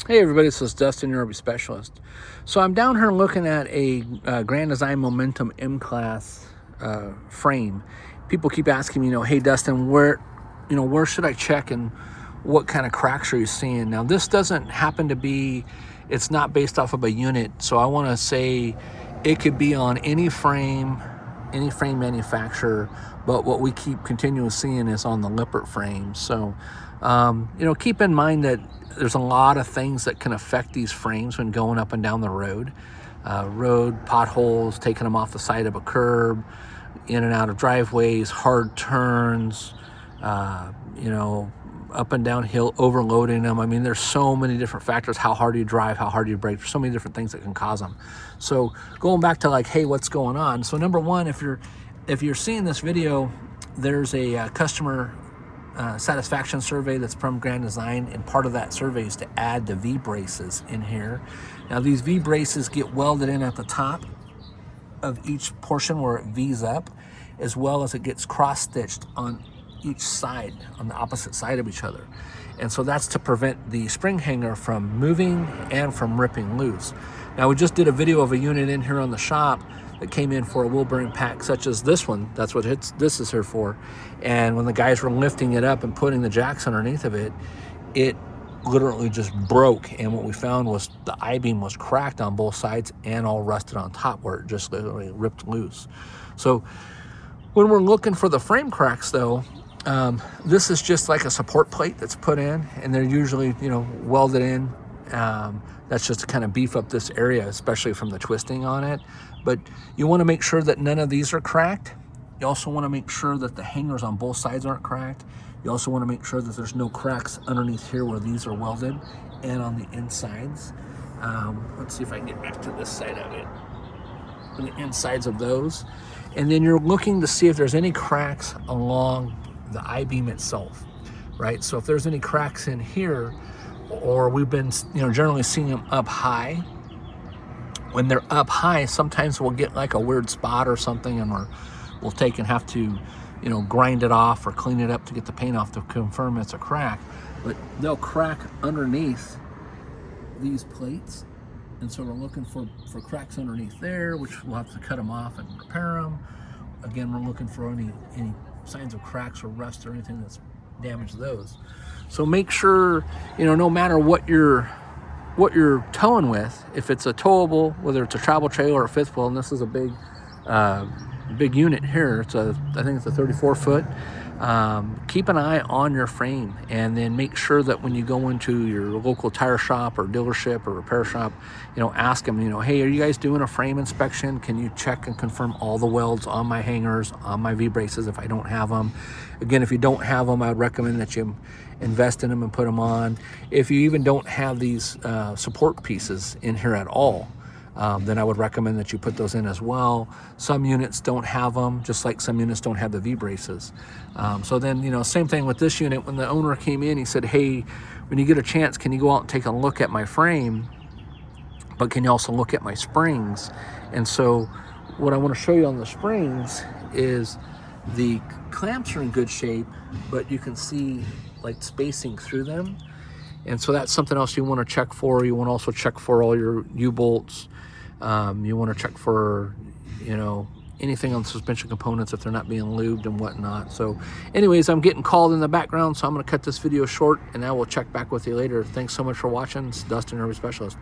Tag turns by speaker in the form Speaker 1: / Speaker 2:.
Speaker 1: Hey everybody, this is Dustin, your RV specialist. So I'm down here looking at a Grand Design Momentum M-Class frame. People keep asking me, hey Dustin, where should I check and what kind of cracks are you seeing? Now this doesn't happen to be, it's not based off of a unit, so I want to say it could be on any frame manufacturer, but what we keep continually seeing is on the Lippert frame. So keep in mind that there's a lot of things that can affect these frames when going up and down the road. Potholes, taking them off the side of a curb, in and out of driveways, hard turns, up and down hill, overloading them. I mean, there's so many different factors. How hard you drive, how hard you brake. There's so many different things that can cause them. So going back to hey, what's going on? So number one, if you're seeing this video, there's a customer satisfaction survey that's from Grand Design, and part of that survey is to add the V-braces in here. Now these V-braces get welded in at the top of each portion where it V's up, as well as it gets cross-stitched on each side, on the opposite side of each other. And so that's to prevent the spring hanger from moving and from ripping loose. Now we just did a video of a unit in here on the shop that came in for a wheel bearing pack such as this one. That's what this is here for. And when the guys were lifting it up and putting the jacks underneath of it, it literally just broke. And what we found was the I-beam was cracked on both sides and all rusted on top, where it just literally ripped loose. So when we're looking for the frame cracks though, this is just like a support plate that's put in, and they're usually welded in. That's just to kind of beef up this area, especially from the twisting on it. But you want to make sure that none of these are cracked. You also want to make sure that the hangers on both sides aren't cracked. You also want to make sure that there's no cracks underneath here where these are welded, and on the insides. Let's see if I can get back to this side of it. On the insides of those. And then you're looking to see if there's any cracks along the I-beam itself, right? So if there's any cracks in here, or we've been generally seeing them up high. When they're up high, sometimes we'll get like a weird spot or something, and we'll take and have to grind it off or clean it up to get the paint off to confirm it's a crack. But they'll crack underneath these plates, and so we're looking for cracks underneath there, which we'll have to cut them off and repair them. Again, we're looking for any signs of cracks or rust or anything that's damaged those. So make sure, no matter what you're towing with, if it's a towable, whether it's a travel trailer or a fifth wheel, and this is a big unit here, I think it's a 34 foot. Keep an eye on your frame, and then make sure that when you go into your local tire shop or dealership or repair shop, ask them, hey, are you guys doing a frame inspection? Can you check and confirm all the welds on my hangers, on my V-braces if I don't have them? Again, if you don't have them, I would recommend that you invest in them and put them on. If you even don't have these support pieces in here at all, then I would recommend that you put those in as well. Some units don't have them, just like some units don't have the V-braces. So then, same thing with this unit. When the owner came in, he said, hey, when you get a chance, can you go out and take a look at my frame, but can you also look at my springs? And so what I want to show you on the springs is the clamps are in good shape, but you can see like spacing through them. And so that's something else you want to check for. You want to also check for all your U-bolts. You want to check for, anything on the suspension components if they're not being lubed and whatnot. So anyways, I'm getting called in the background, so I'm going to cut this video short, and I will check back with you later. Thanks so much for watching. It's Dustin, RV Specialist.